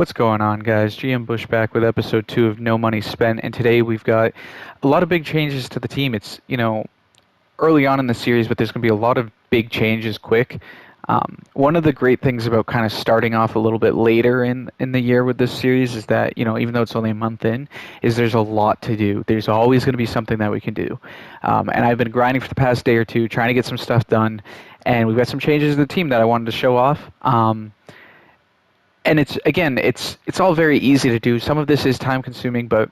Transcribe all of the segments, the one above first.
What's going on, guys? GM Bush back with episode 2 of No Money Spent, and today we've got a lot of big changes to the team. It's, early on in the series, but there's going to be a lot of big changes quick. One of the great things about kind of starting off a little bit later in the year with this series is that, even though it's only a month in, is there's a lot to do. There's always going to be something that we can do. And I've been grinding for the past day or two, trying to get some stuff done, and we've got some changes to the team that I wanted to show off. And it's all very easy to do. Some of this is time consuming, but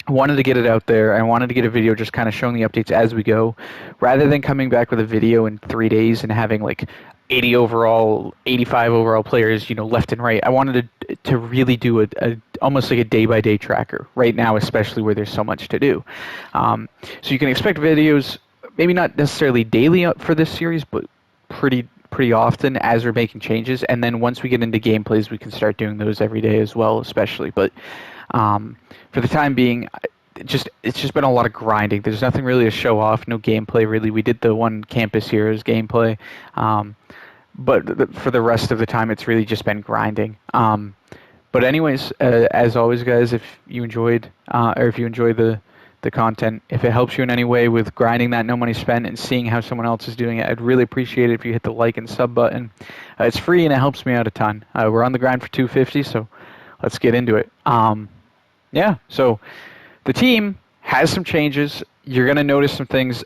I wanted to get it out there. I wanted to get a video just kind of showing the updates as we go, rather than coming back with a video in 3 days and having like 80 overall, 85 overall players, left and right. I wanted to really do a almost like a day-by-day tracker right now, especially where there's so much to do. So you can expect videos, maybe not necessarily daily for this series, but pretty often as we're making changes, and then once we get into gameplays, we can start doing those every day as well, especially. But for the time being, it's just been a lot of grinding. There's nothing really to show off, no gameplay really. We did the one Campus Heroes gameplay, but for the rest of the time, it's really just been grinding. But anyways, as always, guys, if you enjoyed or if you enjoy the content, if it helps you in any way with grinding that no money spent and seeing how someone else is doing it, I'd really appreciate it if you hit the like and sub button. It's free and it helps me out a ton. We're on the grind for 250, so let's get into it. So the team has some changes. You're going to notice some things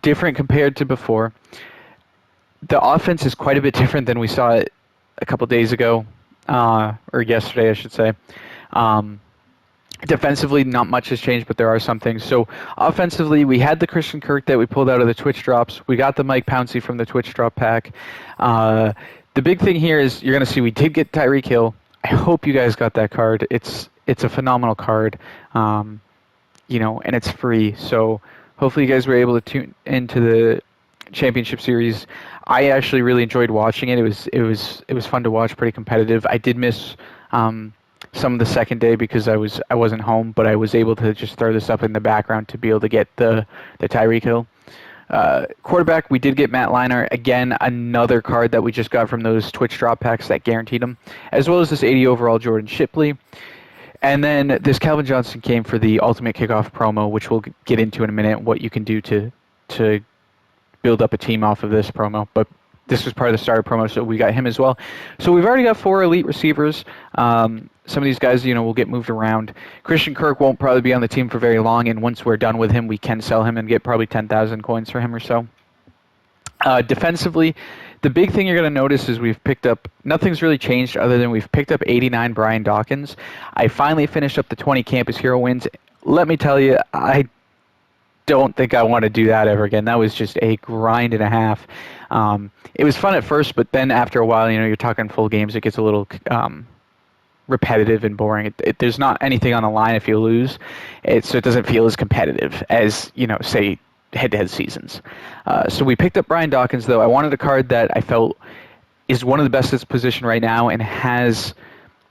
different compared to before. The offense is quite a bit different than we saw it a couple days ago, or yesterday, I should say. Defensively, not much has changed, but there are some things. So offensively, we had the Christian Kirk that we pulled out of the Twitch drops. We got the Mike Pouncey from the Twitch drop pack. The big thing here is you're going to see we did get Tyreek Hill. I hope you guys got that card. It's a phenomenal card, and it's free. So hopefully you guys were able to tune into the championship series. I actually really enjoyed watching it. It was fun to watch, pretty competitive. I did miss some of the second day because I wasn't home, but I was able to just throw this up in the background to be able to get the Tyreek Hill. Quarterback, we did get Matt Leinart. Again, another card that we just got from those Twitch drop packs that guaranteed him, as well as this 80 overall Jordan Shipley. And then this Calvin Johnson came for the Ultimate Kickoff promo, which we'll get into in a minute, what you can do to build up a team off of this promo. But this was part of the starter promo, so we got him as well. So we've already got 4 elite receivers. Some of these guys, will get moved around. Christian Kirk won't probably be on the team for very long, and once we're done with him, we can sell him and get probably 10,000 coins for him or so. Defensively, the big thing you're going to notice is we've picked up, nothing's really changed other than we've picked up 89 Brian Dawkins. I finally finished up the 20 Campus Hero wins. Let me tell you, I don't think I want to do that ever again. That was just a grind and a half. It was fun at first, but then after a while, you're talking full games, it gets a little repetitive and boring. There's not anything on the line if you lose, so it doesn't feel as competitive as, say, head-to-head seasons. So we picked up Brian Dawkins, though. I wanted a card that I felt is one of the best at his position right now and has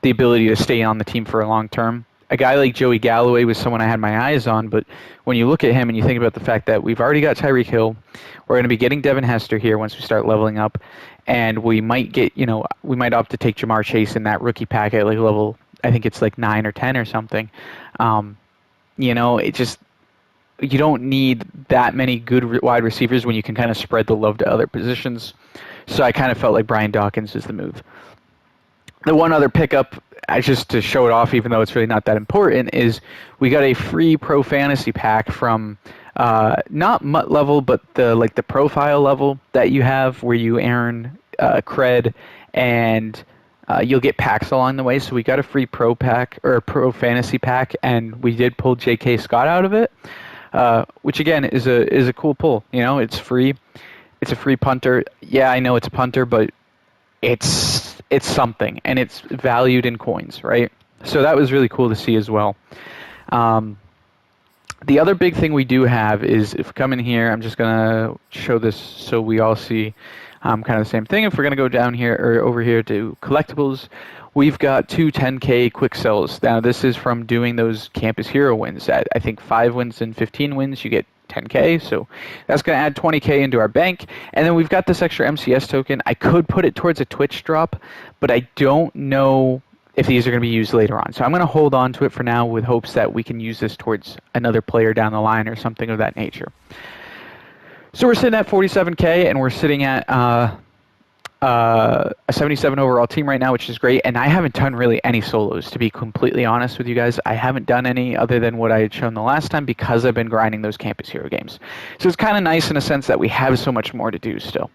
the ability to stay on the team for a long term. A guy like Joey Galloway was someone I had my eyes on, but when you look at him and you think about the fact that we've already got Tyreek Hill, we're going to be getting Devin Hester here once we start leveling up, and we might get, we might opt to take Jamar Chase in that rookie pack at like level, I think it's like 9 or 10 or something. It just, you don't need that many good wide receivers when you can kind of spread the love to other positions. So I kind of felt like Brian Dawkins is the move. The one other pickup, just to show it off, even though it's really not that important, is we got a free Pro Fantasy pack from not MUT level, but the profile level that you have, where you earn cred and you'll get packs along the way. So we got a free Pro pack or a Pro Fantasy pack, and we did pull J.K. Scott out of it, which again is a cool pull. It's free. It's a free punter. Yeah, I know it's a punter, but it's something, and it's valued in coins, right? So that was really cool to see as well. The other big thing we do have is, if we come in here, I'm just going to show this so we all see kind of the same thing. If we're going to go down here or over here to collectibles, we've got 2 10K quick sells. Now, this is from doing those Campus Hero wins. At, I think, 5 wins and 15 wins, you get 10K, so that's going to add 20K into our bank. And then we've got this extra MCS token. I could put it towards a Twitch drop, but I don't know if these are going to be used later on. So I'm going to hold on to it for now with hopes that we can use this towards another player down the line or something of that nature. So we're sitting at 47K, and we're sitting at a 77 overall team right now, which is great. And I haven't done really any solos, to be completely honest with you guys. I haven't done any other than what I had shown the last time because I've been grinding those Campus Hero games. So it's kind of nice in a sense that we have so much more to do still.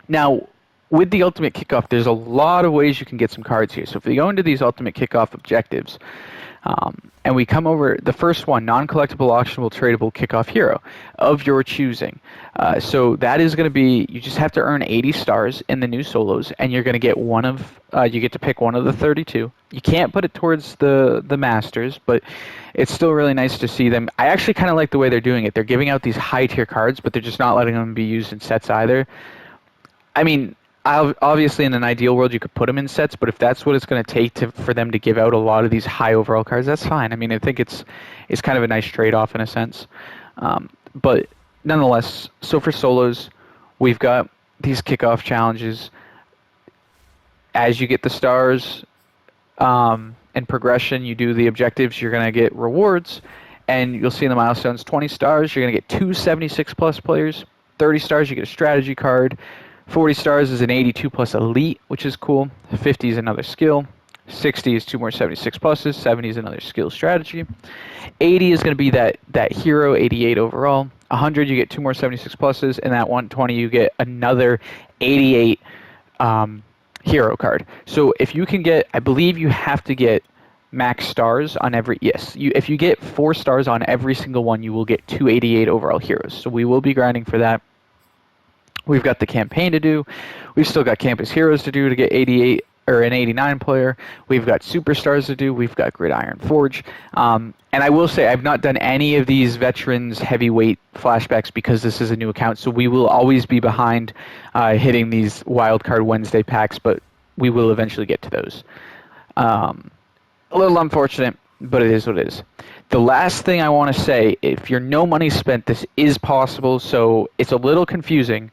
Now, with the Ultimate Kickoff, there's a lot of ways you can get some cards here. So if we go into these Ultimate Kickoff objectives, and we come over, the first one, non-collectible, auctionable, tradable kickoff hero of your choosing. So that is going to be, you just have to earn 80 stars in the new solos, and you're going to get you get to pick one of the 32. You can't put it towards the masters, but it's still really nice to see them. I actually kind of like the way they're doing it. They're giving out these high-tier cards, but they're just not letting them be used in sets either. I mean, obviously, in an ideal world, you could put them in sets, but if that's what it's going to take for them to give out a lot of these high overall cards, that's fine. I mean, I think it's kind of a nice trade-off in a sense. But nonetheless, so for solos, we've got these kickoff challenges. As you get the stars and progression, you do the objectives, you're going to get rewards, and you'll see in the milestones, 20 stars, you're going to get 2 76-plus players. 30 stars, you get a strategy card. 40 stars is an 82 plus elite, which is cool. 50 is another skill. 60 is 2 more 76 pluses. 70 is another skill strategy. 80 is going to be that hero, 88 overall. 100, you get 2 more 76 pluses. And at 120, you get another 88 hero card. So if you can get, I believe you have to get max stars on every, yes. If you get 4 stars on every single one, you will get 288 overall heroes. So we will be grinding for that. We've got the campaign to do. We've still got Campus Heroes to do to get 88 or an 89 player. We've got Superstars to do. We've got Gridiron Forge. And I will say I've not done any of these Veterans Heavyweight flashbacks because this is a new account. So we will always be behind hitting these Wildcard Wednesday packs, but we will eventually get to those. A little unfortunate, but it is what it is. The last thing I want to say, if you're no money spent, this is possible. So it's a little confusing,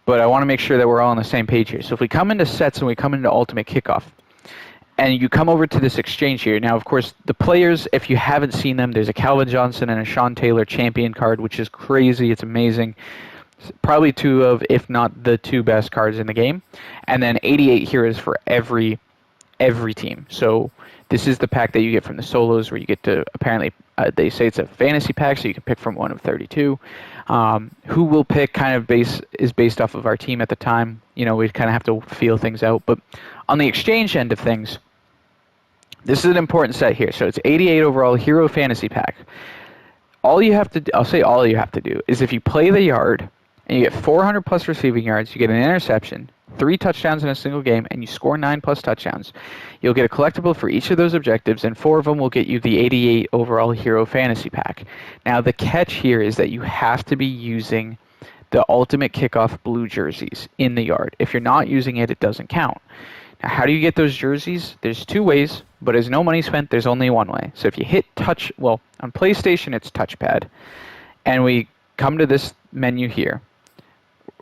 but I want to make sure that we're all on the same page here. So if we come into sets and we come into Ultimate Kickoff, and you come over to this exchange here. Now, of course, the players, if you haven't seen them, there's a Calvin Johnson and a Sean Taylor champion card, which is crazy. It's amazing. Probably 2 of, if not the 2 best cards in the game. And then 88 heroes for every team. So this is the pack that you get from the solos where you get to, apparently, they say it's a fantasy pack, so you can pick from one of 32. Who we'll pick kind of is based off of our team at the time. You know, we kind of have to feel things out. But on the exchange end of things, this is an important set here. So it's 88 overall hero fantasy pack. All you have to do, I'll say all you have to do, is if you play the yard and you get 400 plus receiving yards, you get an interception, 3 touchdowns in a single game, and you score 9 plus touchdowns, you'll get a collectible for each of those objectives, and 4 of them will get you the 88 overall hero fantasy pack. Now, the catch here is that you have to be using the Ultimate Kickoff blue jerseys in the yard. If you're not using it, it doesn't count. Now, how do you get those jerseys? There's 2 ways, but there's no money spent. There's only one way. So if you hit touch, well, on PlayStation, it's touchpad, and we come to this menu here,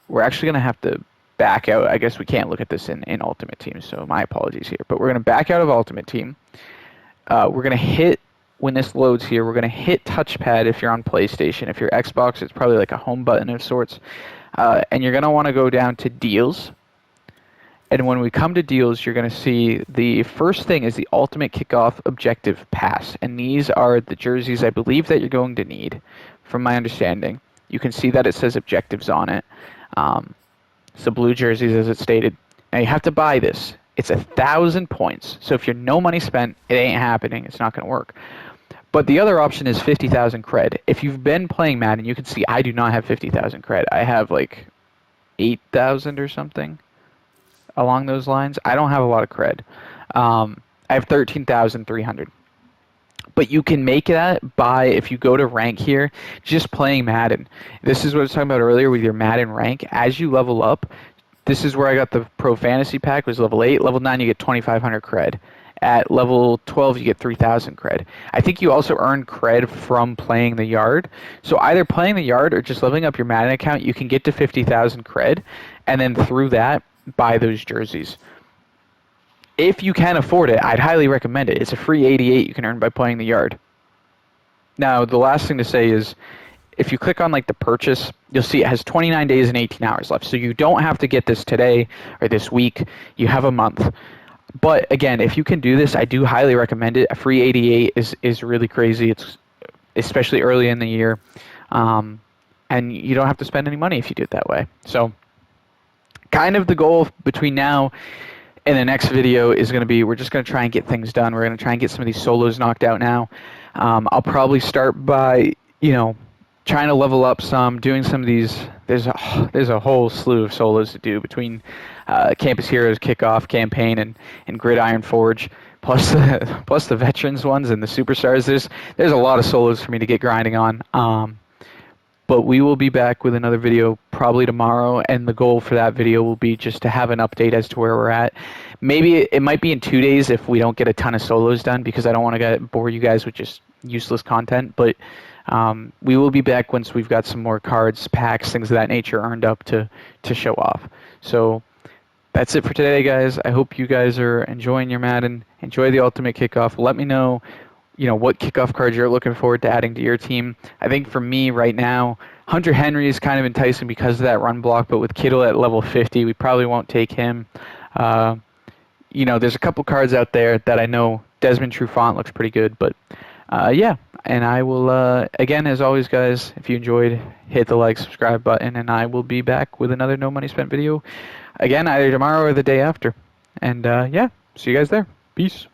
we're actually going to have to back out. I guess we can't look at this in Ultimate Team, so my apologies here. But we're going to back out of Ultimate Team. We're going to hit, when this loads here, we're going to hit touchpad if you're on PlayStation. If you're Xbox, it's probably like a home button of sorts. And you're going to want to go down to Deals. And when we come to Deals, you're going to see the first thing is the Ultimate Kickoff Objective Pass. And these are the jerseys I believe that you're going to need, from my understanding. You can see that it says objectives on it. So blue jerseys, as it stated. Now, you have to buy this. It's 1,000 points. So if you're no money spent, it ain't happening. It's not going to work. But the other option is 50,000 cred. If you've been playing Madden, you can see I do not have 50,000 cred. I have like 8,000 or something along those lines. I don't have a lot of cred. I have 13,300. But you can make that by, if you go to rank here, just playing Madden. This is what I was talking about earlier with your Madden rank. As you level up, this is where I got the Pro Fantasy Pack, was level 8. Level 9, you get 2,500 cred. At level 12, you get 3,000 cred. I think you also earn cred from playing the yard. So either playing the yard or just leveling up your Madden account, you can get to 50,000 cred, and then through that, buy those jerseys. If you can afford it, I'd highly recommend it. It's a free 88 you can earn by playing the yard. Now, the last thing to say is, if you click on like the purchase, you'll see it has 29 days and 18 hours left. So you don't have to get this today or this week. You have a month. But again, if you can do this, I do highly recommend it. A free 88 is really crazy. It's especially early in the year. And you don't have to spend any money if you do it that way. So kind of the goal between now and the next video is going to be, we're just going to try and get things done. We're going to try and get some of these solos knocked out now. I'll probably start by, trying to level up some, doing some of these. There's a whole slew of solos to do between Campus Heroes, Kickoff, Campaign, and Gridiron Forge, plus the veterans ones and the superstars. There's a lot of solos for me to get grinding on. But we will be back with another video probably tomorrow, and the goal for that video will be just to have an update as to where we're at. Maybe it might be in 2 days if we don't get a ton of solos done, because I don't want to bore you guys with just useless content. But we will be back once we've got some more cards, packs, things of that nature earned up to show off. So that's it for today, guys. I hope you guys are enjoying your Madden. Enjoy the Ultimate Kickoff. Let me know what kickoff cards you're looking forward to adding to your team. I think for me right now, Hunter Henry is kind of enticing because of that run block, but with Kittle at level 50, we probably won't take him. There's a couple cards out there that I know. Desmond Trufant looks pretty good, but yeah. And I will, again, as always, guys, if you enjoyed, hit the like, subscribe button, and I will be back with another No Money Spent video, again, either tomorrow or the day after. And yeah, see you guys there. Peace.